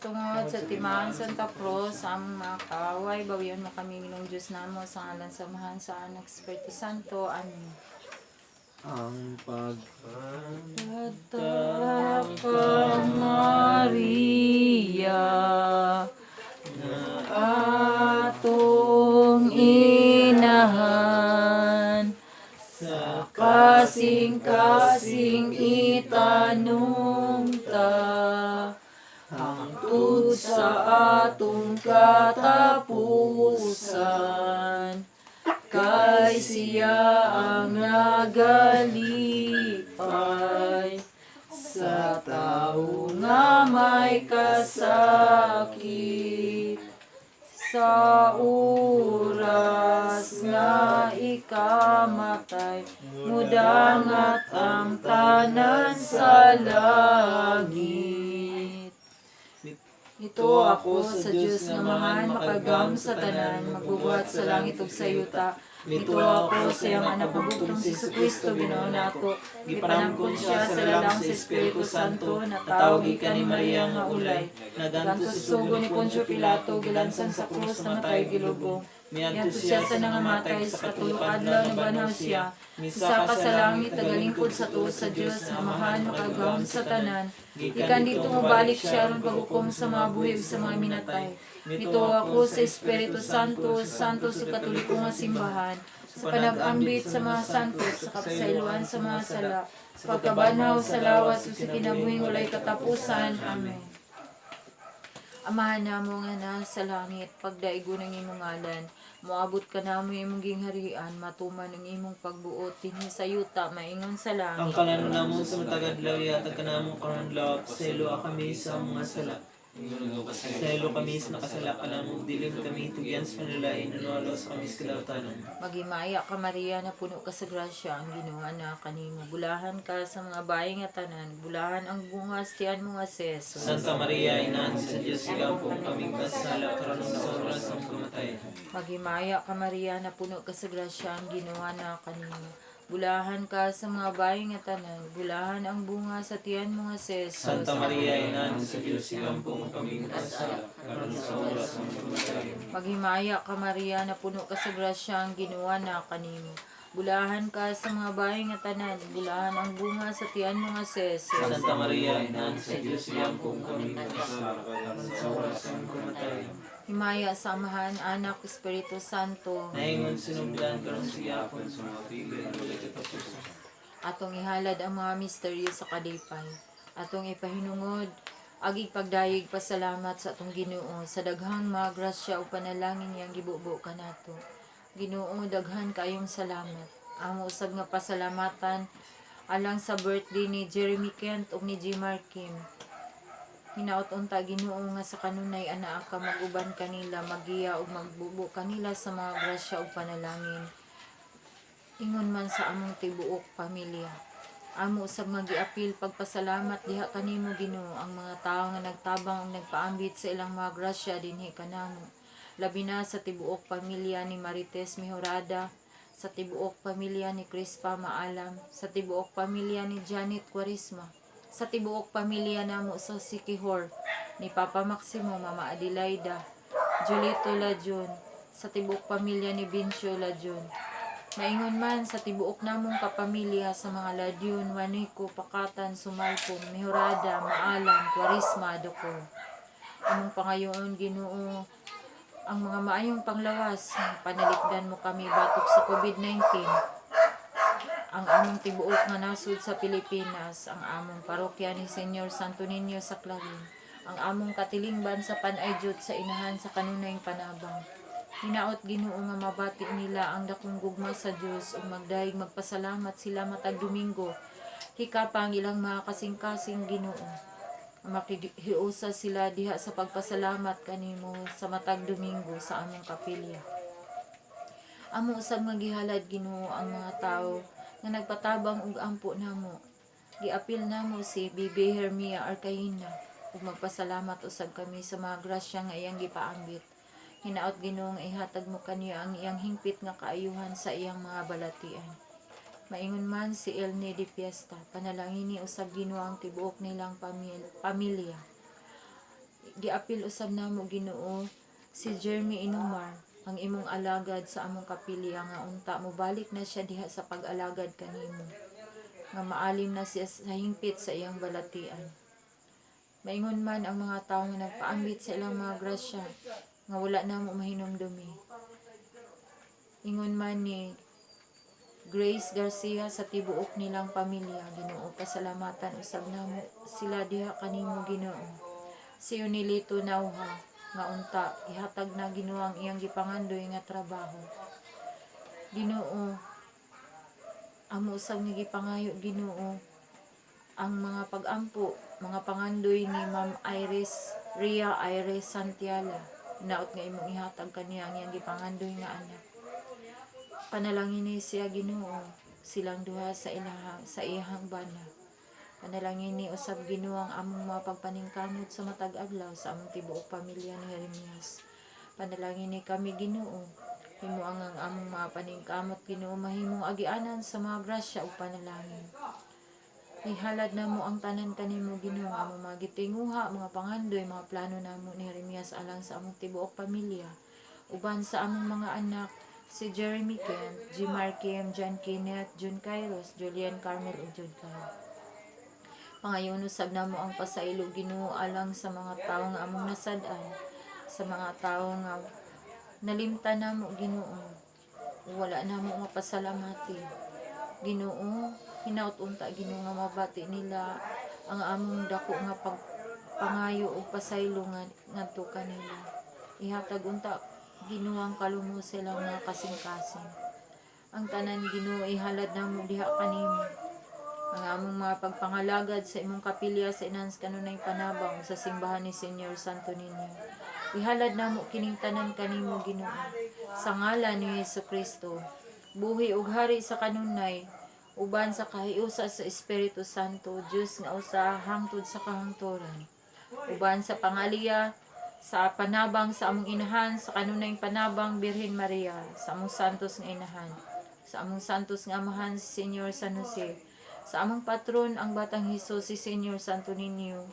tungod sa timaan Santa Cruz, sa among mga kaaway, bawian mo kami Ginoong Diyos namo sa ngalan samahan sa Anak Espiritu Santo. Amen. Ang Pagpagtaka Maria, na atong inahan, sa kasing-kasing itanong ta, hangtod sa atong katapusan, kay siya ang nagalipay sa tao nga may kasakit, sa oras nga ikamatay, mudangat ang tanan sa langit. Ito ako sa Diyos nga mahal, makagam sa tanan, magbubuhat sa langit ug sa yuta. Ito ako sa iyang anak bugtong si Jesucristo, Ginoo nato. Gipanangkon siya sa lalang sa Espiritu Santo, natawag ikan ni Maria nga ulay. Nagantos sugo ni Poncio Pilato, gilansan sa krus, namatay gilubong. Miadto siya sa nangamatay, sa katulog adlaw nabanhaw siya. Misaka sa langit, tagalingkod sa tuos sa Diyos, nga mahal, makagam sa tanan. Ikan dito mabalik siya ron paghukom sa mga buhi ug sa mga minatay. Nito ako sa Espiritu Santo, santo sa katoliko nga simbahan, sa panag-ambit sa mga santo, sa kapasayloan sa mga sala, sa pagkabanhaw sa lawas ug sa kinabuhing walay katapusan. Amen. Amahan namo nga nasa langit, pagdaigo ng imong ngalan, moabot ka namo imong gingharian, matuman ang imong pagbuot dinhi sa yuta, maingon sa langit. ang kanan namon sa matagad lawi at kanamong karon lawak sa ilo kami sa mga sala. Sa ilo kami sa nakasala ka namong dilim kami tugyan sa panalain nanalo sa kami sa kadautan. Magimaya ka Maria, na puno ka sa grasya, ang Ginoo na kanimo. Bulahan ka sa mga bayi nga tanan, bulahan ang bunga sa tiyan mo nga si Jesus. Santa Maria, Ina sa Diyos, igampong kaming kasala karon sa oras ng kamatayan. Magimaya ka Maria, na puno ka sa grasya, ang Ginoo na kanimo. Bulahan ka sa mga bayi nga tanan, bulahan ang bunga sa tiyan mo nga si Jesus. Santa Maria, Ina sa Diyos, igampong kaming kasala karon sa oras ng kamatayan. Maghimaya ka Maria, na puno ka sa grasya, ang Ginoo na kanimo. Bulahan ka sa mga bayi nga tanan, bulahan ang bunga sa tiyan mo nga si Jesus. Santa Maria, Ina sa Diyos, igampong kaming kasala karon sa oras ng kamatayan. Himaya sa Amahan, Anak, Espiritu Santo. Naingon sinugdan karon sa yapon sa mga tigil ng ulit katapusan. Atong ihalad ang mga misteryo sa kalipay. Atong ipahinungod, agig pagdayeg pasalamat sa atong Ginoo sa daghang mga grasya o panalangin yang gibubo kanato. Ginoo, daghan kayong salamat. Amo usab nga pasalamatan alang sa birthday ni Jeremy Kent ug ni Jimar Kim. Hinaot unta Ginoo nga sa kanunay anaa ka maguban kanila, magiya ug magbubo kanila sa mga grasya ug panalangin. Ingon man sa among tibuok pamilya. Amo usab nga giapil pagpasalamat diha kanimo Ginoo ang mga tawo nga nagtabang ug nagpaambit sa ilang mga grasya dinhi kanamo. Labi na sa tibuok pamilya ni Marites Mejorada, sa tibuok pamilya ni Crispa Maalam, sa tibuok pamilya ni Janet Quaresma, sa tibuok pamilya namo sa Sikihor, ni Papa Maximo, Mama Adelaida, Julito Lajon, sa tibuok pamilya ni Bincio Lajon. Naingon man sa tibuok namong kapamilya sa mga Ladyon, Waniko, Pakatan, Sumalpong, Mejorada, Maalam, Quaresma, Doko. Among pangayoon Ginoo, ang mga maayong panglawas, panalikdan mo kami batok sa COVID-19. Ang among tibuok nga nasud sa Pilipinas, ang among parokya ni Senyor Santo Niño sa Clarin, ang among katilingban sa Panayjud sa inahan sa kanunayng panabang. Hinaot Ginoo nga mabati nila ang dakong gugma sa Dios ug magdayeg magpasalamat sila matag Domingo. Hika pa ang ilang mga kasing-kasing Ginoo. Makihiusa sila diha sa pagpasalamat kanimo sa matag Domingo sa among kapilya. Amo usab nga gihalad Ginoo ang mga tawo nga nagpatabang og ampo namo. Giapil namo si Bibi Hermia Arcaina ug magpasalamat usab kami sa mga grasya nga iyang gipaambit. Hinaot Ginoo nga ihatag mo kaniya ang iyang hingpit nga kaayuhan sa iyang mga balatian. Maingon man si Elne de Fiesta, panalangini usab Ginoo ang tibuok nilang pamilya. giapil usab namo Ginoo si Jeremy Inumar, ang imong alagad sa among kapilya nga unta mobalik na siya diha sa pag-alagad kanimo. Nga maalim na siya sa hingpit sa iyang balatian. Maingon man ang mga tawo nga nagpaambit sa ilang mga grasya nga wala na mo mahinumdumi. Ingon man ni Grace Garcia sa tibuok nilang pamilya, Ginoo pasalamatan usab namo sila diha kanimo Ginoo. Si Unilito Nauha nga unta ihatag na Ginoo ang iyang gipangandoy nga trabaho. Ginoo, amo usab nga gipangayo Ginoo ang mga pag-ampo, mga pangandoy ni Ma'am Ria Iris Santiala. Naot nga imong ihatag kaniya ang iyang gipangandoy nga anak. Panalangin ni siya Ginoo, silang duha sa iyang bana. Panalangin ni usab Ginoo ang among mga pagpaningkamot sa matag adlaw sa among tibuok pamilya ni Jeremias. Panalangin ni kami Ginoo, himo ang among mga paningkamot Ginoo mahimong agianan sa mga grasya ug panalangin. Ihalad namo ang tanan kanimo Ginoo nga among mga gitinguha, mga pangandoy, mga plano namo ni Jeremias alang sa among tibuok pamilya. Uban sa among mga anak, si Jeremy Kent, Jimar Kim, John Kenneth, June Kairos, Julian Carmel ug Jude Kyle. Pangayon usab namo ang pasaylo Ginoo alang sa mga tawo nga among nasad-an, sa mga tawo nga nalimtan namo Ginoo. Wala namo mapasalamati. Ginoo, hinaut unta Ginoo nga mabati nila ang among dako nga pagpangayo ug pasaylo nga ngadto kanila. Ihatag unta Ginoo ang kalumo silang mga kasing-kasing. Ang tanan Ginoo ihalad namo diha kanimo. Ang among mga pagpangalagad sa imong kapilya sa Enhance Kanunay Panabang sa simbahan ni Senyor Santo Niño. Ihalad namo kining tanan kanimo Ginoo. Sa ngalan ni Jesucristo, buhi ug hari sa kanunay, uban sa kahiusa sa Espiritu Santo, Dios nga usa hangtod sa kahangturan. Uban sa pangaliya sa panabang sa among inahan, sa kanunayng panabang Birhen Maria, sa among santos nga inahan, sa among santos nga amahan si Senyor San Jose, sa among patron ang Batang Hesus si Senyor Santo Niño,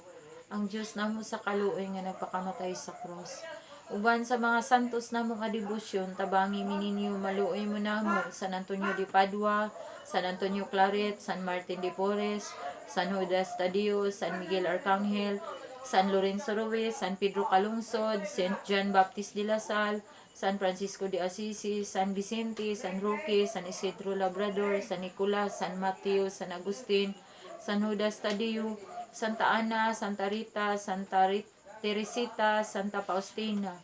ang Dios namo sa kaluoy nga nagpakamatay sa cross. Uban sa mga santos namo nga debosyon, tabangi mininyo maluoy mo namo San Antonio de Padua, San Antonio Claret, San Martin de Porres, San Judas Tadeo, San Miguel Arcangel, San Lorenzo Ruiz, San Pedro Calungsod, Saint John Baptist de la Salle, San Francisco de Assisi, San Vicente, San Roque, San Isidro Labrador, San Nicolas, San Mateo, San Agustin, San Judas Tadeo, Santa Ana, Santa Rita, Teresita, Santa Faustina.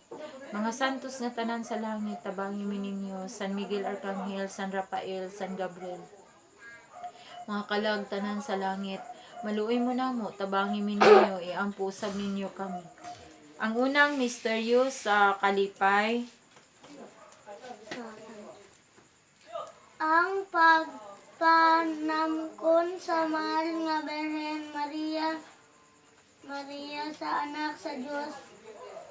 Mga santos nga tanan sa langit, tabangi mininyo, San Miguel Arcangel, San Rafael, San Gabriel. Mga kalag tanan sa langit, maluoy mo namo, tabangi mininyo, iampo usab ninyo kami. Ang unang misteryo sa kalipay, ang pagpanamkon sa mahal nga Birhen Maria sa anak sa Dios.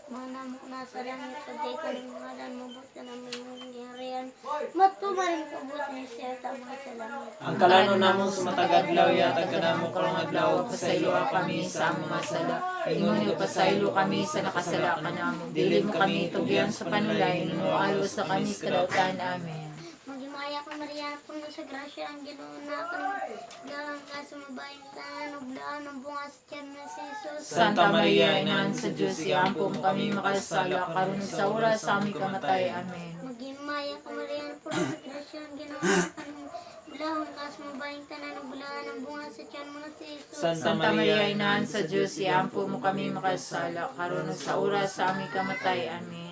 Manamok na sa langit, pagday ko ng ngalan, mabot ka namin ng giharian. Matumaring kabot ni siya, tama sa langit. Ang kalano namong sumatag-adlaw, yatag ka namong karong adlaw, pasaylo kami sa mga sala. Ingon niyo pasaylo kami sa nakasala ka namo. Dili mo kami tugyan sa panulay, nualo sa kami sa kadautan. Amen. Magimaya ko Maria, puno sa grasya, ang Ginoo na kanang ka sa mabayang tanan, ublaan ang bunga sa tiyan na si Jesus. Santa Maria, Inahan sa Diyos, iampo mo kami makasala, karon sa oras sa aming kamatay. Amen. Magimaya ko Maria, puno sa grasya, ang Ginoo na kanang ublaan ka sa mabayang tanan, ublaan ang bunga sa tiyan mo na si Jesus. Santa Maria, Inahan sa Diyos, iampo mo kami makasala, karon sa oras sa aming kamatay. Amen.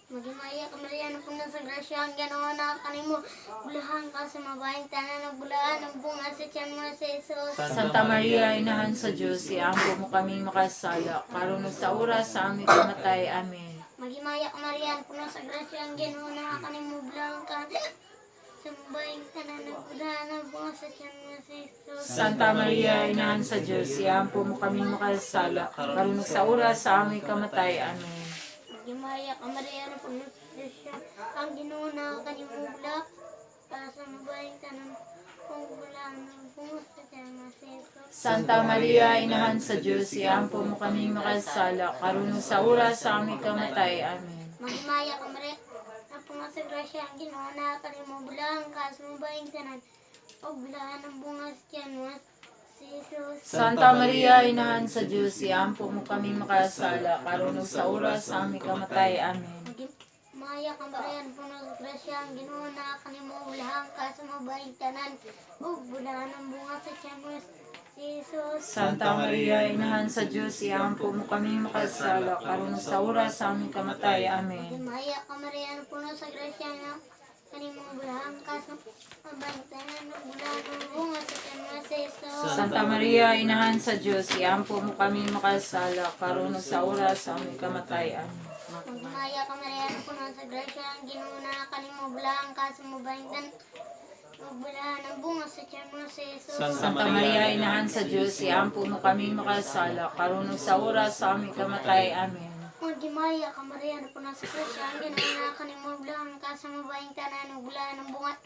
Magimaya ka Maria, puno sa grasya, ang Ginoo na kanimo, ublaan ka sa mabayang tanan, ublaan ang bunga sa tiyan mo na si Jesus. Santa Maria, Inahan sa Diyos, iampo mo kami makasala, karon sa oras sa aming kamatay. Amen. Magimaya ka Maria, puno sa grasya, ang Ginoo na kanimo, ublaan ka sa mabayang tanan, ublaan ang bunga sa tiyan mo na si Jesus. Santa Maria, Inahan sa Diyos, iampo mo kami makasala, karon sa oras sa aming kamatay. Amen. Magimaya ka Maria, puno sa grasya, ang Ginoo na kanimo, ublaan ka sa mabayang tanan, Ulan ng bunga sa tiyan mo si Jesus. Santa Maria, Inahan sa Diyos, iampo mo kami makasala, karon sa oras sa aming kamatay. Amen. Magmaya ka Maria, na punga sa grasya ang Ginoo na kanimo bulang ka sa mabayang tanan. O bulahan ng bunga sa tiyan mo si Jesus. Santa Maria, Inahan sa Diyos, iampo mo kami makasala, karon sa oras sa aming kamatay. Amen. Maya ka Maria, na punga sa grasya ang Ginoo na kanimo bulang ka sa mabayang tanan. O bulahan ng bunga sa tiyan mo si Jesus. Santa Maria, Inahan sa Diyos, iampo mo kami makasala, karon sa oras sa aming kamatay. Amen. Maya ka Maria, na puno sa grasya na kanimong bulang ka sa mabayang tanan. O bulahan ng bunga sa tiyan mo si Jesus. Santa Maria, Inahan sa Diyos, iampo mo kami makasala, karon sa oras sa aming kamatay. Amen. Magmaya ka Maria, na puno sa grasya ang Ginoo na kanimo bulang ka sa mabayang tanan. O bulahan ng bunga sa tiyan mo si Jesus. Santa Maria, Inahan sa Diyos, iampo mo kami makasala, karon sa oras sa aming kamatay. Amen. Magmaya ka Maria, na puno sa grasya ang Ginoo na kanimo bulang ka sa mabayang tanan. O bulahan ng bunga sa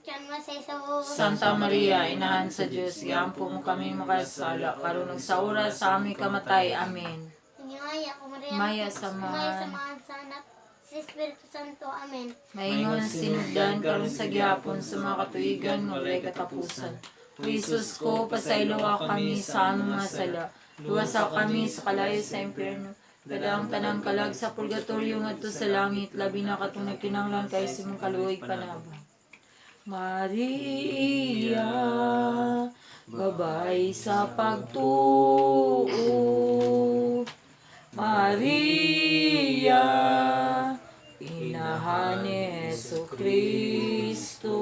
tiyan mo si Jesus. Santa Maria, Inahan sa Diyos, iampo mo kami makasala, karon sa oras sa aming kamatay. Amen. Magmaya ka Maria, Maya sa mga sanak si Espiritu Santo. Amen. maingon sinugdan karon sa gihapon sa mga katuigan nga walay katapusan. O Jesus ko, pasaylo kami sa among mga sala. Luwasa kami sa kalayo sa impyerno. Kadang tanang kalag sa purgatorio ngadto sa langit, labi na katong nagkinahanglan kay simong kaluoy panabang. Maria, babay sa pagtuo. Maria, Inahan ni Jesucristo,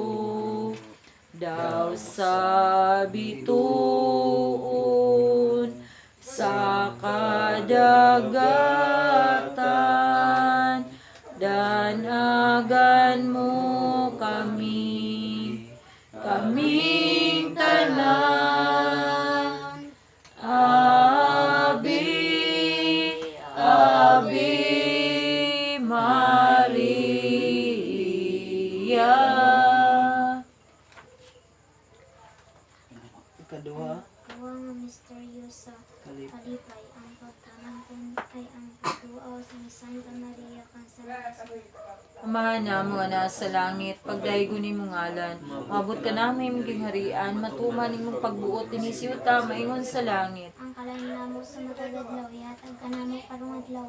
daw sa bituon, sa kadagatan, danagan mo kami, kaming tanan. Ave, Ave Maria. Ikaduha, Gawa nga misteryosa, kalip. kalipay ang pagtanangkon ay ang pagduaw sa Santa Maria Kansalasan. Amahan namo nga nasa langit, pagdaygon ni mong ngalan, mabot ka namin gingharian, matuman imong pagbuot ni siyuta, maingon sa langit. Ang kalanlan mo sa matagadlaw, ihatag ka namo karong adlaw.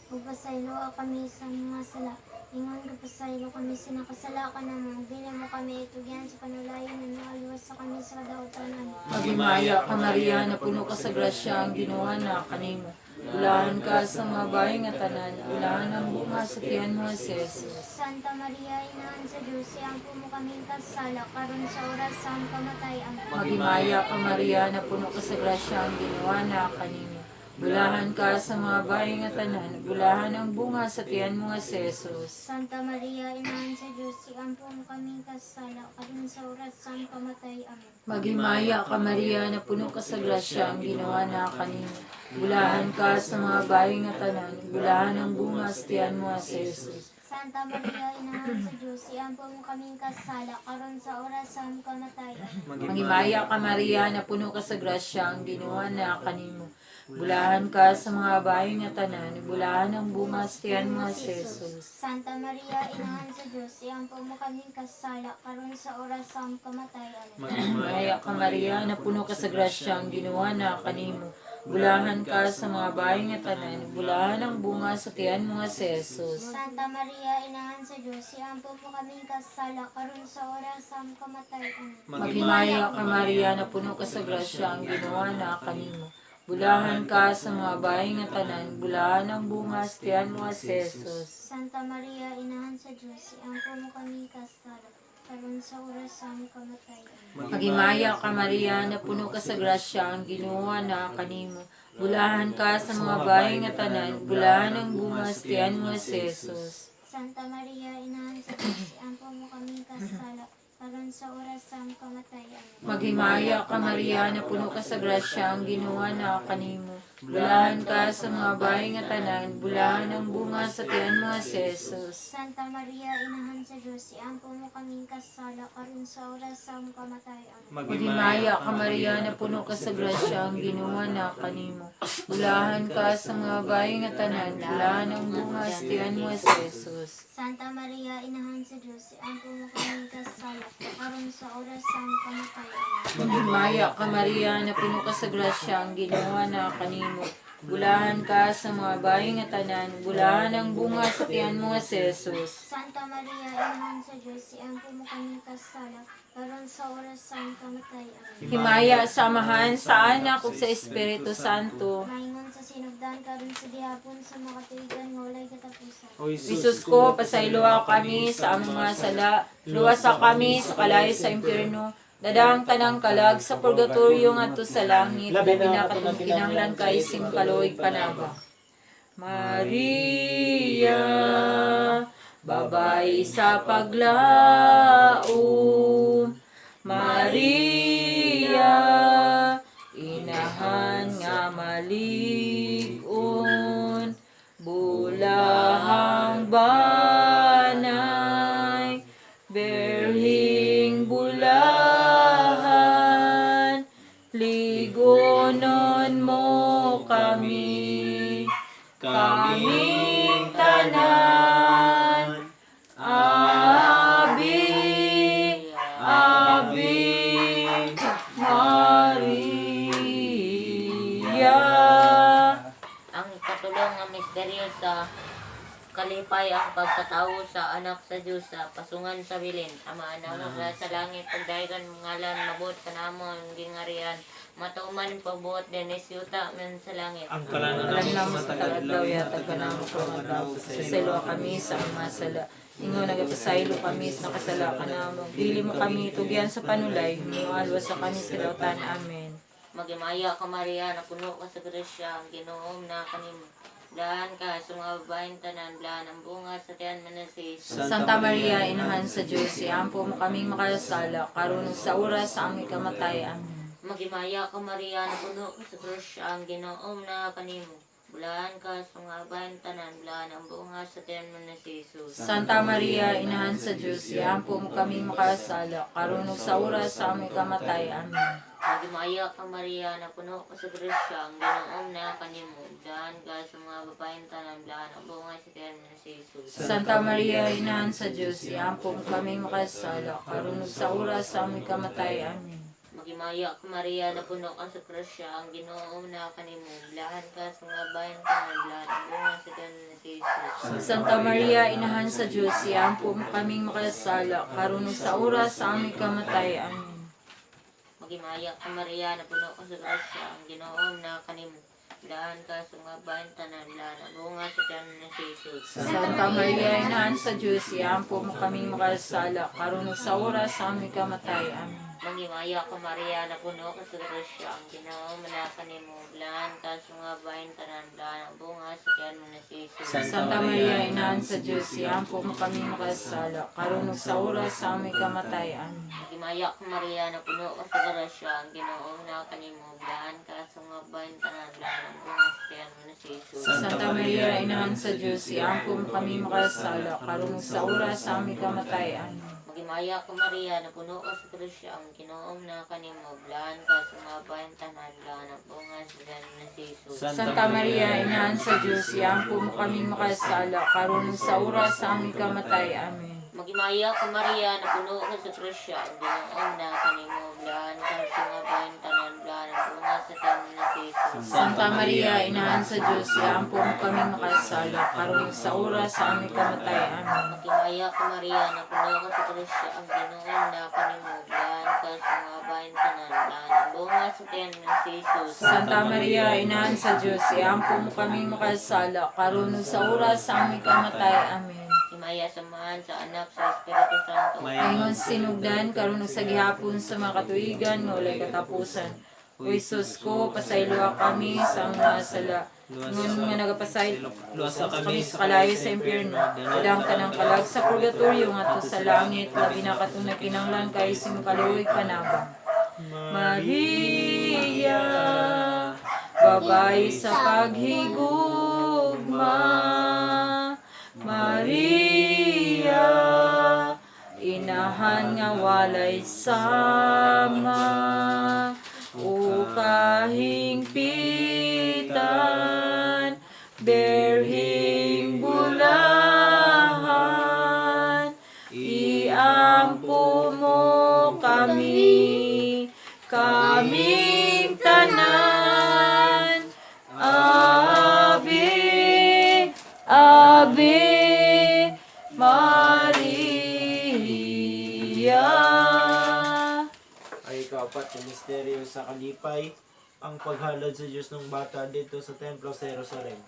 Magpasaylo kami sa mga sala. Ingon kapasaylo kami sa nakasala ka namo. Dili mo kami itugyan sa panulayan na naaluwas sa kami sa kadaotanan. Magimaya ka Maria, na puno ka sa grasya, ang Ginoo na kanimo. Ulahan ka sa mga bahay nga tanan, ulahan ang bunga sa tiyan mo si Jesus. Santa Maria, Inahan sa Diyos, iampo mo kaming kasala, karon sa oras sa aming kamatay. Amen. Magimaya ka Maria, na puno ka sa grasya, ang Ginoo na kanimo. Bulahan ka sa mga bahay nga tanan, bulahan ang bunga sa tiyan mo si Jesus. Santa Maria, Inahan sa Diyos, iampo mo kaming kasala, karon sa oras sa aming kamatay. Amen. Magimaya ka Maria, na puno ka sa grasya, ang Ginoo na kanimo. Bulahan ka sa mga bahay nga tanan, bulahan ang bunga sa tiyan mo si Jesus. Santa Maria, Inahan sa Diyos, iampo mo kaming kasala, karon sa oras sa aming kamatay. Amen. Magimaya ka Maria, na puno ka sa grasya, ang Ginoo na kanimo. Bulahan ka sa mga bahay nga tanan, bulahan ang bunga sa tiyan mo si Jesus. Santa Maria, Inahan sa Diyos, iampo mo kaming kasala, karon sa oras sa aming kamatay. Amen. Magimaya ka Maria, na puno ka sa grasya, ang Ginoo na kanimo. Bulahan ka sa mga bahay nga tanan, bulahan ang bunga sa tiyan mo si Jesus. Santa Maria, Inahan sa Diyos, iampo mo kaming kasala, karon sa oras sa aming kamatay. Amen. Magimaya ka Maria, na puno ka sa grasya, ang Ginoo na kanimo. Bulahan ka sa mga bahay nga tanan, bulahan ang bunga sa tiyan mo si Jesus. Santa Maria, Inahan sa Diyos, iampo mo kaming kasala, karon sa oras sa aming kamatay. Amen. Magimaya ka Maria, na puno ka sa grasya, ang Ginoo na kanimo. Bulahan ka sa mga bahay nga tanan, bulahan ang bunga sa tiyan mo si Jesus. Santa Maria, Inahan sa Diyos, iampo mo kaming kasala, karon sa oras sa aming kamatayan. Maghimaya ka Maria, na puno ka sa grasya, ang Ginoo na kanimo. Bulahan ka sa mga bayi nga tanan, bulahan ang bunga sa tiyan mo si Jesus. Santa Maria, Inahan sa Diyos, iampo mo kaming kasala karon sa oras sa aming kamatayan. Maghimaya ka Maria, na puno ka sa grasya, ang Ginoo na kanimo. Bulahan ka sa mga bayi nga tanan, bulahan ang bunga sa tiyan mo si Jesus. Santa Maria, Inahan sa Diyos, iampo mo kaming kasala karon sa oras sa aming kamatayan. Maghimaya ka Maria, na puno ka sa grasya, ang Ginoo na kanimo. Bulahan ka sa mga bayi nga tanan, bulahan ang bunga sa tiyan mo si Jesus. Santa Maria, Inahan sa Diyos, iampo mo kaming kasala karon sa oras sa aming kamatayan. Himaya samahan sa anak ug sa Espiritu Santo. Maingon sa sinugdan karon sa gihapon sa makatuigan nga walay katapusan. O Isus ko, pasayloa kami sa among mga sala, luwasa kami sa kalay sa impyerno, dadang tanang kalag sa purgatorio ngadto sa langit, labi na katong kinahanglan kay sing kaluoy panaba. Maria, babay sa paglaom, Maria, inahan nga malig-on, bulahang banay, berhing bulahan, ligonon mo kami, kaming tanan, Abi, Abi, Maria. Ang ikatulong nga misteryo sa kalipay ang pagkatawo sa anak sa Diyos sa pasungan sa bilin. Ama na mo sa langit, pagdahigan ngalan, mabot ka namon, gingarian, matuman pagbuot din isyuta men sa langit. ang kalanan Alam namin naman sa sa matagad tagadlaw yatag ka naman sa mga daw. Sasalo kami sa mga sala. Ingo nagapasaylo kami sa nakasala ka naman. Dili mo kami tugyan sa panulay. Mualwa sa kami sa dautan. Amen. Magimaya ka Maria, na puno ka sa grasya, ang Ginoong na kanimo. Dahan ka sa mga babaeng tanan, blaan ang bunga sa tiyan mo na si Jesus. Santa Maria, Inahan sa Diyos, iampo mo kaming makasala, karunong sa oras sa aming kamatay. Amen. Magimaya ka Maria, na puno ka sa grasya, ang Ginoong na kanimo. Bulahan ka sa mga babaeng tanan, blaan ang bunga sa tiyan mo na si Jesus. Santa Maria, Inahan sa Diyos, iampo mo kaming makasala, karunong sa oras sa aming kamatay. Amen. Magimaya ka Maria, na puno ka sa grasya, ang Ginoong na kanimo. Dahan ka sa mga babaeng tanan, blaan ang bunga sa tiyan mo na si Jesus. Santa Maria, Inahan sa Diyos, iampo mo kaming makasala, karunong sa oras sa aming kamatay. Amen. Magimaya ka Maria, na puno ka sa grasya, ang Ginoong na kanimo. Bulahan ka sa mga babaeng tanan, blaan ang bunga sa tiyan mo na si Jesus. Santa Maria, Inahan sa Diyos, iampo mo kaming makasala, karunong sa oras sa aming kamatay. Amen. Magimaya ka Maria, na puno ka sa grasya, ang Ginoong na kanimo. Bulahan ka sa mga babaeng tanan, blaan ang bunga sa tiyan mo na si Jesus. Santa Maria, Inahan sa Diyos, iampo mo kaming makasala, karunong sa oras sa aming kamatay. Amen. Magimaya ka Maria, na puno ka sa grasya, ang Ginoong na kanimo. Bulahan ka sa mga babaeng tanan, blaan ang bunga sa tiyan mo na si Jesus. Santa Maria, Inahan sa Diyos, iampo mo kaming makasala, karunong sa oras sa aming kamatay. Amen. Magimaya ka Maria, na puno ka sa grasya, ang Ginoong na kanimo. Bulahan ka sa mga babaeng tanan, blaan ang bunga sa tiyan mo na si Jesus. Santa Maria, Inahan sa Diyos, iampo mo kaming makasala, karunong sa oras sa aming kamatay. Amen. Magimaya ka Maria, na puno ka sa grasya, ang Ginoong na kanimo. Bulahan ka sa mga babaeng tanan, blaan ang bunga sa tiyan mo na si Jesus. Santa Maria, Inahan sa Diyos, iampo mo kaming makasala, karunong sa oras sa aming kamatay. Amen. Magimaya ka Maria, na puno ka sa grasya, ang Ginoong na kanimo. Bulahan ka sa mga babaeng tanan, blaan ang bunga sa tiyan mo na si Jesus. Santa Maria, Inahan sa Diyos, iampo mo kaming makasala, karunong sa oras sa aming kamatay. Amen. Magimaya ka Maria, na puno ka sa grasya, ang Ginoong na kanimo. Bulahan ka sa mga babaeng tanan, blaan ang bunga sa tiyan mo na si Jesus. Santa Maria, Inahan sa Diyos, iampo mo kaming makasala, karunong sa oras sa aming kamatay. Amen. Himaya samahan sa anak sa Espiritu Santo. Ayon sinugdan, karunong sa gihapon sa mga katuigan, nga walay katapusan. O Isus ko, pasayloa kami sa mga sala. Ngun nga nagapasay luwas sa kami sa kalayo sa impyerno, dadang ka ng kalag sa purgatorio nga to sa langit, labi na katong nagkinanglan kay simkaluoy panabang. Maria, babae sa paghigugma, Maria, inahan nga walay sama, o kahingpitan, berhing bulahan, iampo mo kami, kaming tanan, Ave, Ave Maria. Ay ikaapat na misteryo sa kalipay, ang paghalad sa Diyos ng bata dito sa templo sa Jerusalem.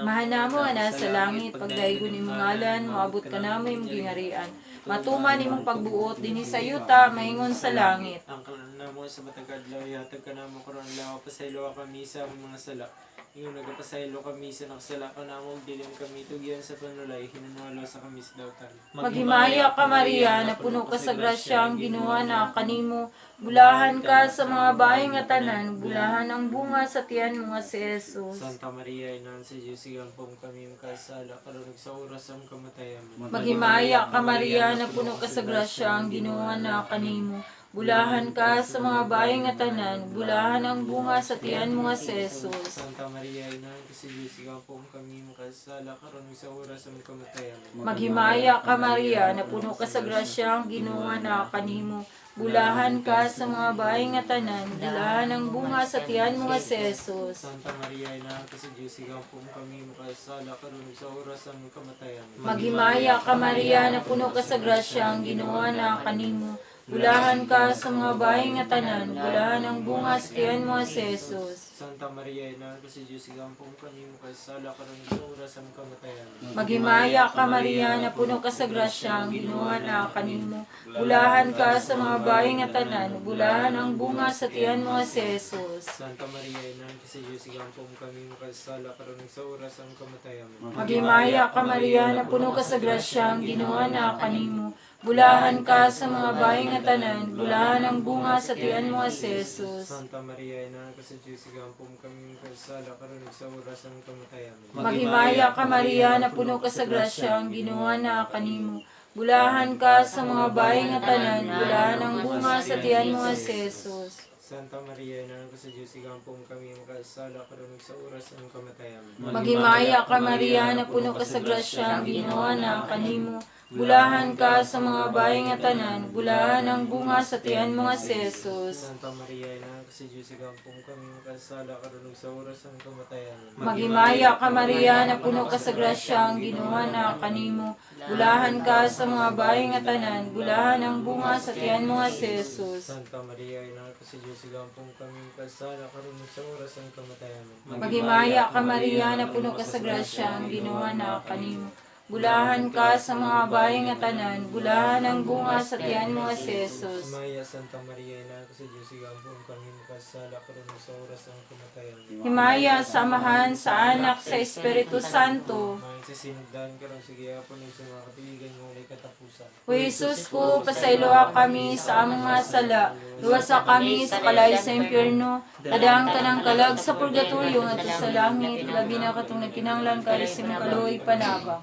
Mahanamo na sa langit, pagdaigon imong ngalan, maabot ka namo imong gingarian. Matuman imong pagbuot dinhi sa yuta, maingon sa langit. Ang kanan mo sa matagkadlaw, ihatag ka namo karon lawa, pasaylo kami sa among mga sala. Iyon nagapasaylo kami sa nakasala ka namo, dilim kami tugyan sa panulay, hinanwalo sa kami sa dautan. Maghimaya ka Maria, na puno ka sa grasya, ang Ginoo na kanimo. Bulahan ka sa mga bahay nga tanan, bulahan ang bunga sa tiyan mo nga si Jesus. Santa Maria, Ina sa Diyos, igampong kami makasala, karunog sa oras ang kamatayan. Maghimaya ka Maria, na puno ka sa grasya, ang Ginoo na kanimo. Bulahan ka sa mga bahay nga tanan, bulahan ang bunga sa tiyan mo nga si Jesus. Santa Maria, Ina sa Diyos, igampong kami makasala, karunog sa oras ang kamatayan. Maghimaya ka Maria, na puno ka sa grasya, ang Ginoo na kanimo. Bulahan ka sa mga bahay nga tanan, bulahan ang bunga sa tiyan mo nga si Jesus. Santa Maria, Ina sa Diyos, igampong kami makasala, karunog sa oras ang kamatayan. Maghimaya ka Maria, na puno ka sa grasya, ang Ginoo na kanimo. Bulahan ka sa mga bahay nga tanan, bulahan ang bunga sa tiyan mo nga si Jesus. Santa Maria, Ina sa Diyos, igampong kami makasala, karunog sa oras ang kamatayan. Maghimaya ka Maria, na puno ka sa grasya, ang Ginoo na kanimo. Bulahan ka sa mga bahay nga tanan, bulahan ang bunga sa tiyan mo nga si Jesus. Santa Maria, Ina sa Diyos, igampong kami makasala, karunog sa oras ang kamatayan. Maghimaya ka Maria, na puno ka sa grasya, ang Ginoo na kanimo. Bulahan ka sa mga bahay nga tanan, bulahan ang bunga sa tiyan mo nga si Jesus. Santa Maria, Ina sa Diyos, igampong kami makasala, karunog sa oras ang kamatayan. Maghimaya ka Maria, na puno ka sa grasya, ang Ginoo na kanimo. Bulahan ka sa mga bahay nga tanan, bulahan ang bunga sa tiyan mo nga si Jesus. Santa Maria, Ina sa Diyos, igampong kami makasala, karunog sa oras ng kamatayan. Maghimaya ka Maria, na puno ka sa grasya, ang Ginoo na kanimo. Bulahan ka sa mga bahay nga tanan, bulahan ang bunga sa tiyan mo nga si Jesus. Santa Maria, Ina sa Diyos, igampong kami makasala, karunog sa oras ng kamatayan. Maghimaya ka Maria, na puno ka sa grasya, ang Ginoo na kanimo. Bulahan ka sa mga bahay nga tanan, bulahan ang bunga sa tiyan mo nga si Jesus. Santa Maria, Ina sa Diyos, igampong kami makasala, karunog sa oras ng kamatayan. Maghimaya ka Maria, na puno ka sa grasya, ang Ginoo na kanimo. Bulahan ka sa mga bahay nga tanan, bulahan ang bunga sa tiyan mo nga si Jesus. Maya, Santa Maria, Ina sa Diyos, igampong kami makasala, karunog sa oras ng kamatayan. Himaya, samahan sa anak sa Espiritu Santo. Maayong sa sinugdan, karon sige hapon sa mga kapiligan mo ulit katapusan. O Jesus ko, pasayloa kami sa among mga sala. Luwasa kami sa kalay sa impyerno. Kadang tanang kalag sa purgatorio nga sa langit. Labi na katong nagkinanglan ka isim kaluoy panabang.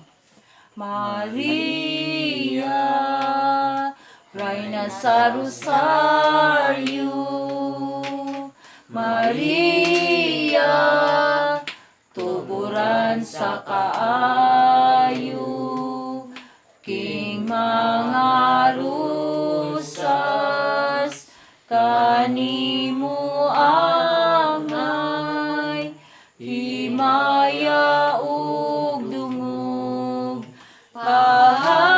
Maria, Reyna sa Rosario. Maria, tuburan sa kaayo. King mga rusas, kanimo angay, himaya ug dungog, pahalipay,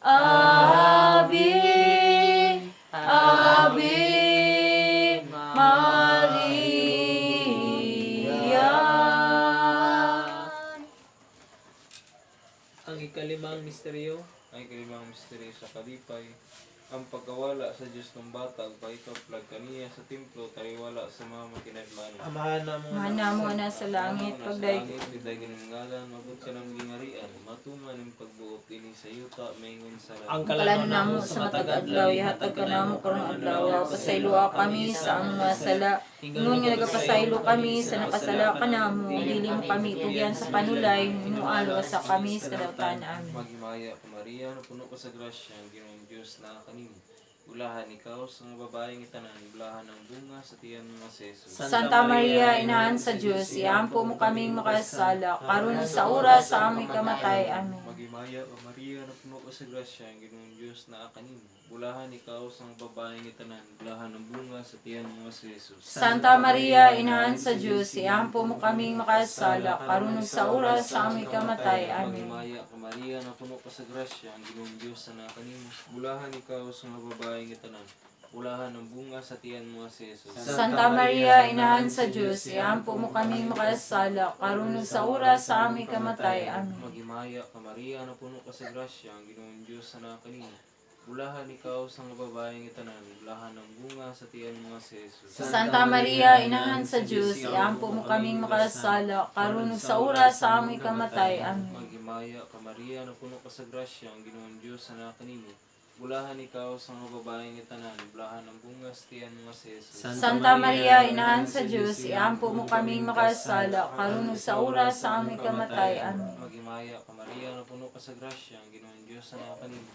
Ave, Ave Maria. Ang ikalimang misteryo, Ay kalimang misteryo sa kalipay, ang pagkawala sa Diyos ng bata ug paikaplag kaniya sa templo tariwala sa mga makinadmano. Amahan na mo Mana mo na sa langit, pagday Pagday ganung ngalan, mabot ka ng gingarian, matuman ang pagbuot ini sa yuta, maingon sa ang kalano namo sa matag adlaw, ihatag ka namo karong adlaw, pasaylo kami sa ang mga sala. Ingon nga nagapasaylo kami sa nakasala ka namo, dili mo kami tugyan sa panulay, nualo sa kami sa kadautan amin. Maghimaya ka Maria, na puno ka sa grasya, ang Ginoong Diyos na kanimo. Bulahan ikaw sa mga babaeng itanan, bulahan ang bunga sa tiyan mga seso. Santa Maria, Inahan sa Diyos, iampo mo kaming makasala, karon sa oras sa aming kamatay. Amen. Maghimaya ka Maria, na puno ka sa grasya, ang Ginoong Diyos na kanimo. Bulahan ikaw sa mga babaeng itanan, bulahan ang bunga sa tiyan mga seso. Santa Maria, Inahan sa Diyos, iampo mo kaming makasala, karon sa oras sa aming kamatay. Amen. Maghimaya ka Maria, na puno ka sa grasya, ang Ginoong Diyos na kanimo. Bulahan ikaw sa mga babaeng itanan, bulahan ang bunga sa tiyan mga seso. Santa Maria, Inahan sa Diyos, iampo mo kaming makasala, karon sa oras sa aming kamatay. Amen. Maghimaya ka Maria, na puno ka sa grasya, ang Ginoong Diyos na kanimo. Bulahan ikaw sa mga babaeng itanan, bulahan ang bunga sa tiyan mga seso. Santa Maria, Inahan sa Diyos, iampo mo kaming makasala, karon sa oras sa aming kamatay. Amen. Maghimaya ka Maria, na puno ka sa grasya, ang Ginoong Diyos na kanimo. Bulahan ikaw sa mga babaeng itanan, bulahan ang bunga sa tiyan mga seso. Santa Maria, Inahan sa Diyos, iampo mo kaming makasala, karon sa oras sa aming kamatay. Amen. Maghimaya ka Maria, na puno ka sa grasya, ang Ginoong Diyos na kanimo.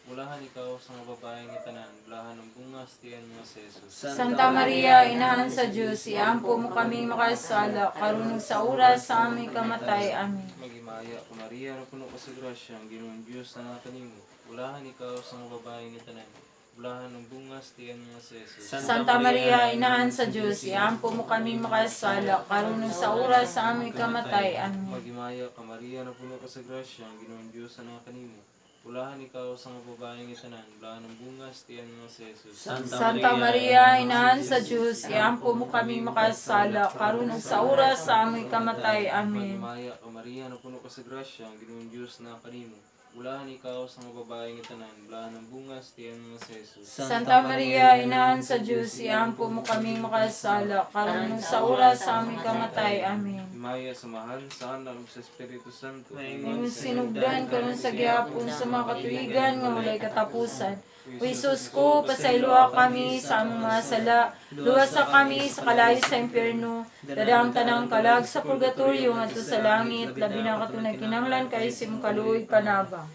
Bulahan ikaw sa mga babaeng itanan, bulahan ang bunga sa tiyan mga seso. Santa Maria, Inahan sa Diyos, iampo mo kaming makasala, karon sa oras sa aming kamatay. Amen. Maghimaya ka Maria, na puno ka sa grasya, ang Ginoong Diyos na kanimo. Bulahan ikaw sa mga babaeng itanan, bulahan ang bunga sa tiyan mga seso. Santa Maria, Inahan sa Diyos, iampo mo kaming makasala, karon sa oras sa aming kamatay. Amen. Maghimaya ka Maria, na puno ka sa grasya, ang Ginoong Diyos na kanimo. Bulahan ikaw sa mga babaeng itanan, bulahan ang bunga sa tiyan mga seso. Santa Maria, Inahan sa Diyos, iampo mo kaming makasala, karon sa oras sa aming kamatay. Amen. Maghimaya ka Maria, na puno ka sa grasya, ang Ginoong Diyos na kanimo. Bulahan ikaw sa mga babaeng itanan, bulahan ang bunga sa tiyan mga seso. Santa Maria, Inahan sa Diyos, iampo mo kaming makasala, karon sa oras sa aming kamatay. Amen. Himaya samahan sa anak ug sa Espiritu Santo. Ngayon sinugdan karon sa gihapon sa mga katuigan nga walay katapusan. O Jesus ko, pasayloa kami sa among mga sala, luwasa kami sa kalayo sa impyerno, dadang tanang kalag sa purgatorio ngadto sa langit, labi na katunay kinahanglan kay sim kaluoy panabang.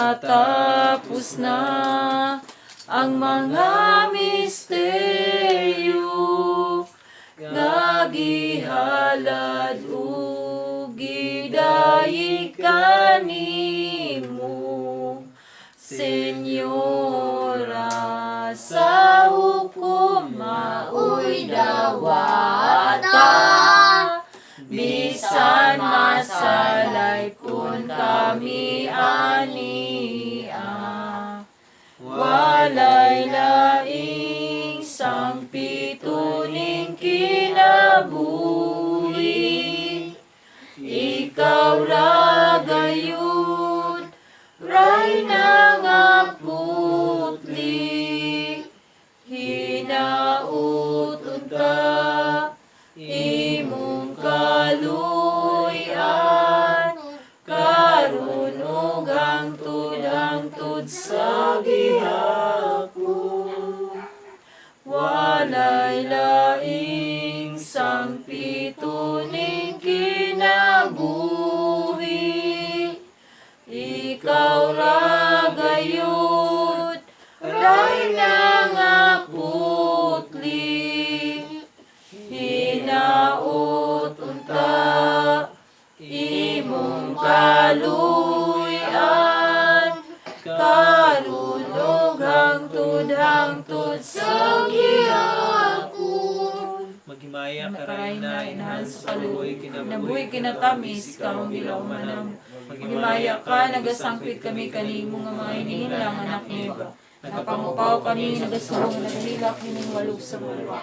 Natapos na ang mga misteryo nga gihalad ug gidayeg kanimo. Senyora, sa hukom maoy dawata, bisan masalay kun kami ania. Walay laing sang pituning kinabuhi, ikaw ra gayud ray nga putli, hinaut unta imong kaluyan, karon ug hangtod sa gihapon. Walay laing sang pituning kinabuhi, ikaw ra gayud ray nga putli, hinaut unta imong kaluyan, karon ug hangtod sa gihapon. Maghimaya ka Karayna, Rayna, Inahan sa kaluoy, kinabuhi, kinabuhi kinatamis, karong dilaw manam. Maghimaya ka, nagasangpit kami kanimo nga mga hinihinlang anak niyo. Napangupaw kami, nagasubong, naghilak hining walog sa buwa.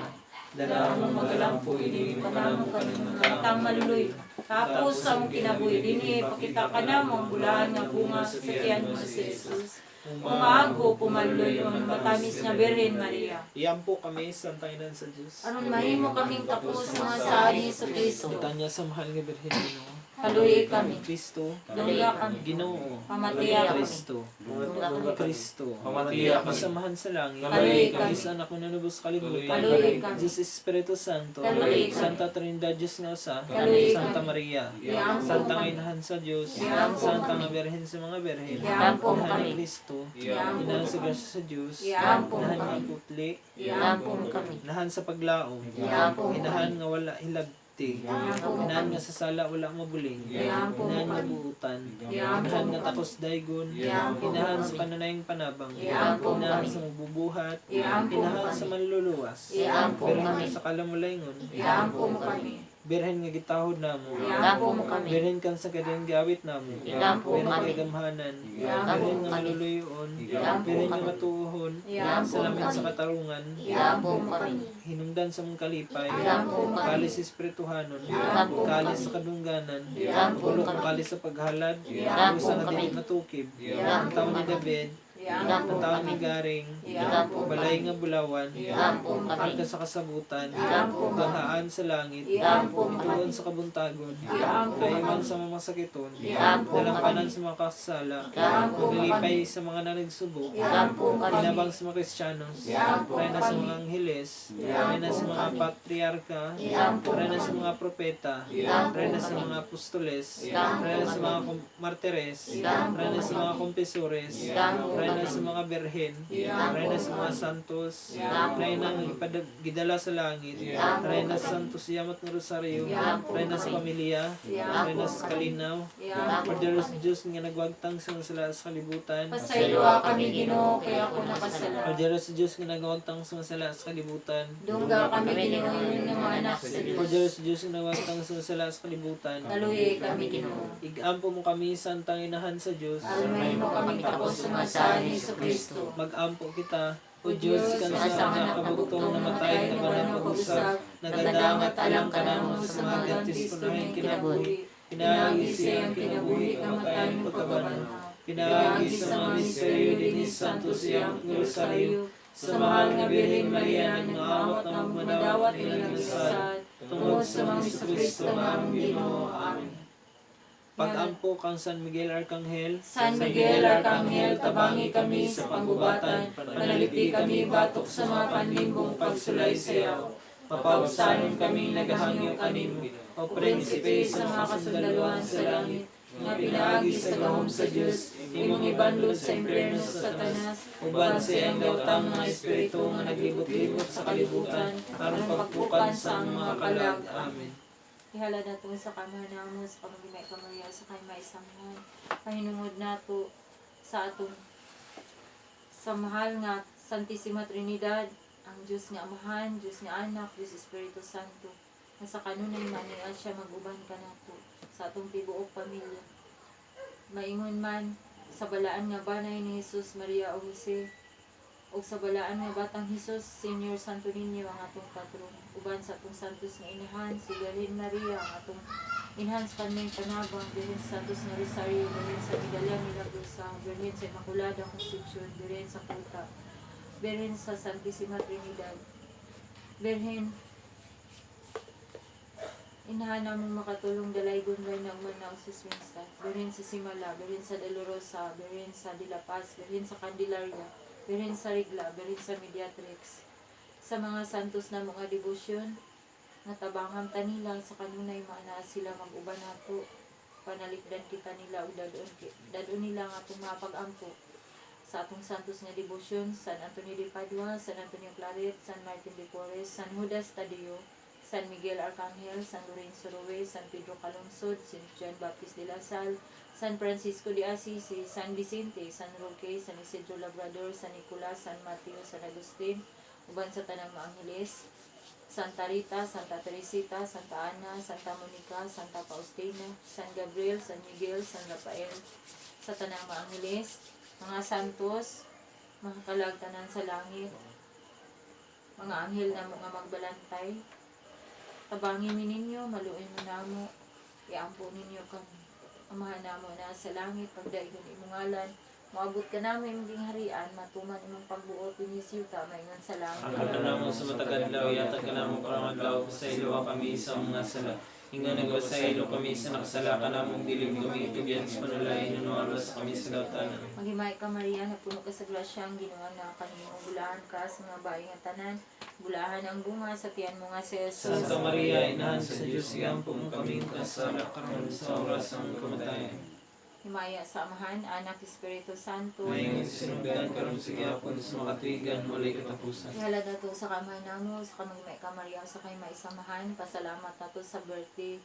Dala mo magalampo, ini panamo kami mga katang maluloy. Tapos sa mong kinabuhi, dini pakita ka na mong bulahan nga bunga sa sakyan mo si Jesus. Umago, pumaluyon, matamis nga Birhen Maria. Iyampo kami sa Panginoon sa Diyos. Aron mahimo kaming tapos mga sa ni Hesus Kristo. Tanya sa mahal nga Birhen Ginoo. Kaluhi kami. Kristo, Dungga kami. Ginoo, Pamatiya kami. Kristo, kami. Kristo, Pamatiya kami. Samahan sa langit, Kaluhi kami. Diyos anak mo na nubos kalibutan, Kaluhi kami. Diyos Espiritu Santo, Kaluhi kami. Santa Trinidad, Diyos nga usa, Kaluhi Santa kami. Maria, Iampo Santa kami. Inahan sa Diyos, Iampo Santa kami. nga Birhen sa mga Birhen, Iampo Inahan kami. ni Kristo, Iampo Inahan sa kami. grasya sa Diyos, Iampo Inahan kami. nga putli, Iampo kami. Inahan sa paglaom, Iampo kami. Inahan nga wala hilabti, Iampo Inahan kami. nga sa sala wala mabuling, Iampo Inahan nga kami. buutan, Iampo Inahan nga kami. takos daygon, Iampo Inahan sa kami. pananayang panabang, Iampo Inahan kami. sa mabubuhat, Iampo Inahan kami. sa manluluwas, Iampo Birhen kami. nga sa kalamulayngon, Iampo mo kami. Birhen nga gitahod namo, Iampo mo kami. Birhen kang sa kadang gawit namo, Iampo Birhen kami. nga gamhanan, Iampo Birhen nga kami. maluluyon, Iampo Birhen nga kami. matuhon, Iampo salamin kami. sa katarungan, Iampo kami. hinungdan sa mong kalipay, Iampo kami. kalis espirituhanon, Iampo kalis kami. sa kadungganan, Iampo bulok kami. kalis sa paghalad, Iampo usa nga kami. dili matukib, Iampo ang taon ni kami. David, Iampo ang taon kami. ni Garing, Iampo balay nga bulawan, Iampo kami. arka sa kasabutan, Iampo kami. gahaan sa langit, Iampo kami. tuon sa kabuntagon, Iampo kayuman kami. sa mga masakiton, Iampo dalampanan kami. sa mga kasala, Iampo maglilipay sa mga nanagsubok, Iampo kami. inabang sa mga Kristiyanos, Iampo reyna sa kami. mga angheles, Iampo reyna sa mga kami. patriarka, Iampo reyna sa kami. mga propeta, Iampo reyna sa kami. mga apostoles, Iampo reyna sa kami. mga martires, Iampo reyna sa mga kami. kompesores, Iampo reyna kami. sa mga berhen, Iampo reyna sa mga kami. santos, Iampo reyna kami. nga gidala sa langit, Iampo reyna sa kami. santos yamat ng rosaryo, Iampo reyna sa kami. pamilya, Iampo reyna sa kami. kalinaw, Iampo Orderos kami. Diyos nga nagwagtang sa mga sala sa kalibutan, Pasayloa kami Ginoo kaya ako nakasala. Orderos Diyos nga nagwagtang sa mga sala sa kalibutan, Dungga kami Ginoo ng mga anak sa Diyos. Orderos Diyos nga nagwagtang sa mga sala sa kalibutan, Kaluhi kami Ginoo. igampo mo kami santang inahan sa Diyos, Aron mahimo kaming tapos sa mga sa ni Hesus Kristo. magampo kita, O O Diyos, Diyos, kansa sa nga kabugtong namatay na banang pag-usap, nagadangat alang ka namo sa mga gantis punahin kinabuhi, pinaagi siyang kinabuhi kamatayan pagkabanan, pinaagi sa mga misteryo dinis santo siyang rosaryo, sa mahal nga Birhen Maria nagmaawat na magmadawat ilang nasad, tungod sa mga Kristo nga among Ginoo. Amen. Pag-ampo kang San Miguel Arcangel, San Miguel Arcangel, tabangi kami sa panggubatan, panalipdi kami batok sa mga panlimbong pagsulay sayaw. Mapausanon kami naghangyo kanimo, o prinsipe sa mga kasundaluhan sa langit, nga pinaagi sa gahom sa Diyos, imong ibanlod sa impyerno sa Satanas, uban sa iyang daotang mga espiritu nga naglibot-libot sa kalibutan, aron pagpukan sa mga kalag. Amen. Ihala na ito sa kamay namo, sa kamay Maria, sa kamay samhan. Pahinungod na ito sa atong sa mahal nga Santissima Trinidad, ang Diyos nga Amahan, Diyos nga Anak, Diyos Espiritu Santo. Na sa kanunay manial siya mag-uban ka na ito sa atong tibuok pamilya. Maingon man sa balaan nga banay ni Jesus, Maria o Jose, o sa balaan nga batang Jesus, Senior Santo Niño ang atong patron. Uban sa atong santos nga inahan, si Birhen Maria ang atong inahan sa kanming panabang, Birhen Santos nga Rosario, Birhen sa Medalya Milagrosa, Birhen sa Immaculada Concepcion, Birhen sa Puta, Birhen sa Santissima Trinidad, Birhen, inahan namong makatulong dalaygon ray nagmanaw sa Swingsta, Birhen sa Simala, Birhen sa Dolorosa, Birhen sa De La Paz, Birhen sa Candelaria, Birhen sa Rigla, Birhen sa Mediatrix, sa mga santos na mga debosyon, natabangan tanila sa kanunay maana sila mag-uban nato, panalikdan kita nila o dadon nila nga atong mapag-ampo sa atong santos nga debosyon, San Antonio de Padua, San Antonio Claret, San Martin de Porres, San Judas Tadeo, San Miguel Arcangel, San Lorenzo Ruiz, San Pedro Calungsod, San John Baptist de la Salle, San Francisco de Assisi, San Vicente, San Roque, San Isidro Labrador, San Nicolas, San Mateo, San Agustin, uban sa tanang mga Angeles, Santa Rita, Santa Teresita, Santa Ana, Santa Monica, Santa Faustina, San Gabriel, San Miguel, San Rafael, sa tanang mga Angeles, mga santos, mga kalagtanan sa langit, mga anghel na mga magbalantay, tabangin ninyo, maluin mo namo, iampo ninyo kami. Amahan namo na sa langit, pagdaigon imungalan, Maabot ka namin maging harian, matuman imong pagbuot pinisiyuta, maingon sa langit. Ang kanamo sa matagadlaw, yatag ka namo karong adlaw, pasaylo kami sa mga sala. Hinga nagbasaylo kami sa nakasala ka namong dilim kami, tugyan sa panulay, nanualas kami sa dautanan. Maghimay ka Maria, napuno ka sa grasya, ang Ginoo na kanimo, bulahan ka sa mga bayi nga tanan, bulahan ang bunga sa tiyan mo nga si Jesus. Santa Maria, inahan sa Diyos, iampo mo kami kasala karon sa oras ng kamatayan. Himaya sa Amahan, Anak, Espiritu Santo. Ngayong sinugdan karon sa gihapon sa makatuigan, walay katapusan. Ihalad na to sa kamay namo, sa kamagmay ka Maria, sa kay maisamahan, pasalamat na to sa birthday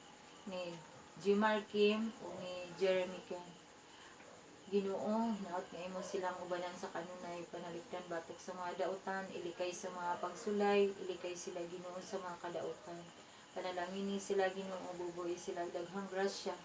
ni Jimar Kim o ni Jeremy Ken. Ginoo, hinaot nga imo silang ubanan sa kanunay, panaligtan batok sa mga dautan, ilikay sa mga pagsulay, ilikay sila Ginoo sa mga kadautan. Panalangin ni sila Ginoo, bubuhi sila daghang grasya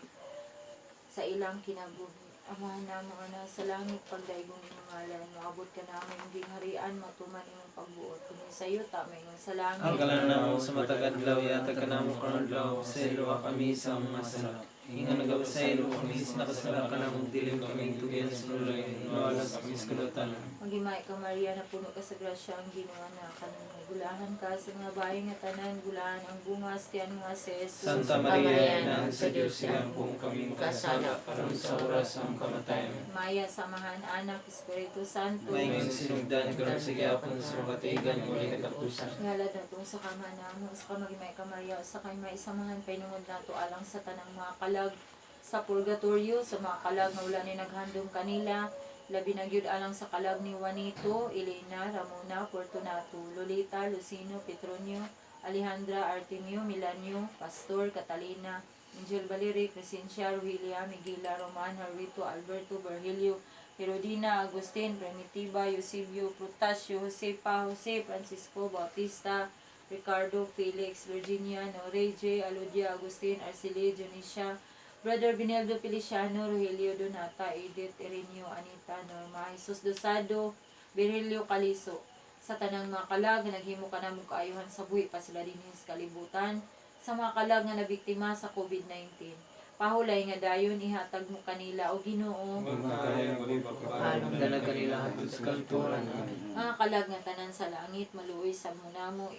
sa ilang kinabuhi. Amahan na mga nasa langit, pagdaigong imong ngalan, maabot ka namin maging harian, matuman imong pagbuot. Kung sa iyo, tama ingon sa langit. Ang kalan namo sa matagadlaw, yatag ka namo karong adlaw, pasaylo kami sa mga sala. Hinga nagabasaylo kami sa nakasala ka namong dilim kami, tugyan sa panulay, nanualas kami sa dautanan. Maghimay ka Maria, na puno ka sa grasya, ang Ginoo na kanimo. Bulahan ka sa mga bayi nga tanan, bulahan ang bunga sa tiyan mo nga si Jesus. Santa Maria, inahan sa Diyos, iampo mo kami kasala karon sa oras ng kamatayan. Maya, Samahan, Anak, Espiritu Santo. Ngayong sinugdan karon sa gihapon sa makatuigan, walay katapusan. Ngalad na itong sa kama na mo, sa kamagimay ka Maria, sa kay may isamahan, painungod na to alang sa tanang mga kalag sa purgatorio, sa mga kalag na wala ni naghandom kanila, labi na gyud alang sa kalag ni Juanito, Elena, Ramona, Fortunato, Lolita, Lucino, Petronio, Alejandra, Artemio, Milanio, Pastor, Catalina, Angel Valerie, Crescencia, Ruhilia, Miguela, Roman, Harvito, Alberto, Virgilio, Herodina, Agustin, Primitiva, Eusebio, Protasio, Josepa, Jose, Francisco, Bautista, Ricardo, Felix, Virginia, Noreje, Alodia, Agustin, Arceli, Dionisha, Brother Bineldo Feliciano, Rogelio Donata, Edith, Ireneo, Anita, Norma, Jesus Dosado, Virgilio Caliso. Sa tanang mga kalag, naghimo ka na mong kaayuhan sa buhi pa sila din sa kalibutan. Sa mga kalag nga nabiktima sa COVID-19. Pahulay nga dayon, ihatag mo kanila o Ginoo. Dalag kanila hatod sa kanturan. Mga kalag nga tanan sa langit, maluoy sa muna mo,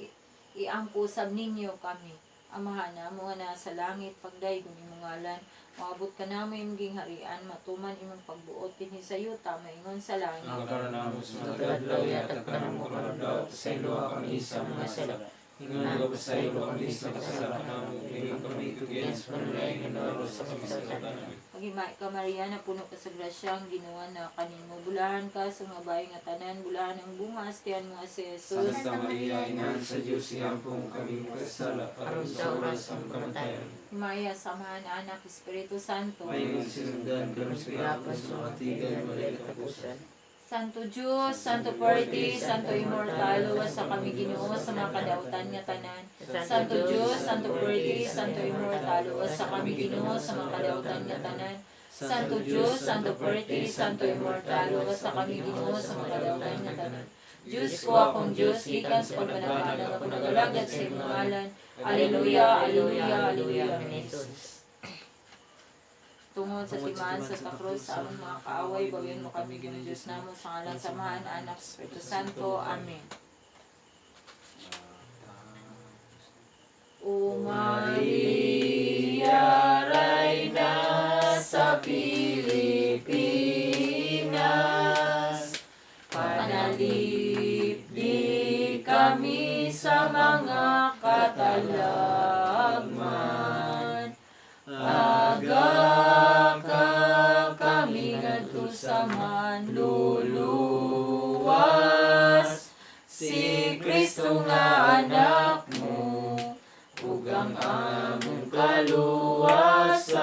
iangkusab ninyo kami. Amahan na mo nga nasa langit, pagdaygon imong ngalan, maabot ka namin maging harian, matuman imong pagbuot, pinhi sa iyo, tama ingon sa langit. Ang karon namo sa matagadlaw, yatag ka namo karong adlaw, pasaylo kami sa mga sala. Hinga nagabasaylo kami sa nakasala ka namo, dilim kami tugyan sa panulay, nanualas kami sa dautanan. Maghimay ka Maria, na puno ka sa grasya, ang Ginoo na kanimo. Bulahan ka sa mga bayi nga tanan, bulahan ang bunga, astian mo nga si Jesus. Santa Maria, inahan sa Diyos, iampo mo kami kasala karon sa oras ng kamatayan. Himaya, Samahan, Anak, Espiritu Santo. Ngayong sinugdan karon sa gihapon sa makatigan, walay katapusan. Santo Diyos, Santo Forte, Santo Immortal, luwas sa kami Ginoo sa mga kadautan nga tanan. Santo Diyos, Santo Forte, Santo Immortal, luwas sa kami Ginoo sa mga kadautan nga tanan. Santo Diyos, Santo Forte, Santo Immortal, luwas sa kami Ginoo sa mga kadautan nga tanan. Diyos ko akong Diyos, ikan sa pagmanabanag ako nagalagad sa imong ngalan. Alleluia, Alleluia, Alleluia, Amen. Tungod sa timaan sa takros sa among mga kaaway, bawin mo kami Ginoo Diyos namo sa ngalan Samahan, Anak, Espiritu Santo. Amen. O Maria, Reyna sa Pilipinas, panalipdi kami sa mga katalagman. Kami ngadto sa manluluwas, si Kristo nga anak mo, ug ang among kaluwasan,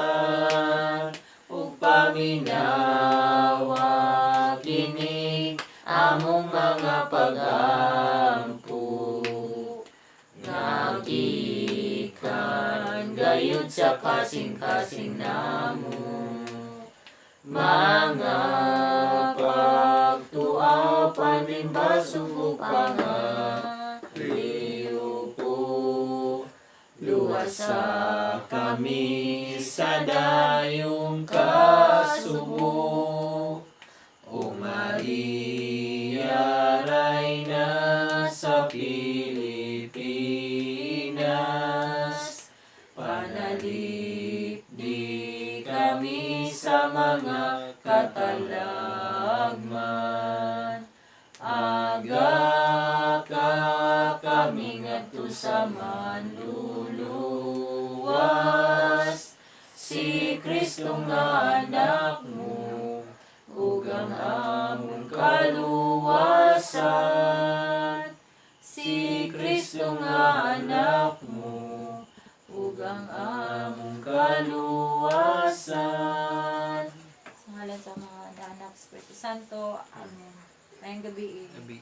ug paminawa kini among mga pagampo. Nagikan gayud sa kasing-kasing namo, mga pagtuaw panimbaso ug pangaliw po. Luwasa kami sa dayong kasubo, o Halip kami sa mga katalagman. Aga ka kami ngadto sa manluluwas. Si Kristo nga anak mo, ug ang among kaluwasan. Si Kristo nga anak mo, ug ang among kaluwasan. Sa ngalan sa mga anak, Espiritu Santo. Amen. Ngayong gabi. Gabi.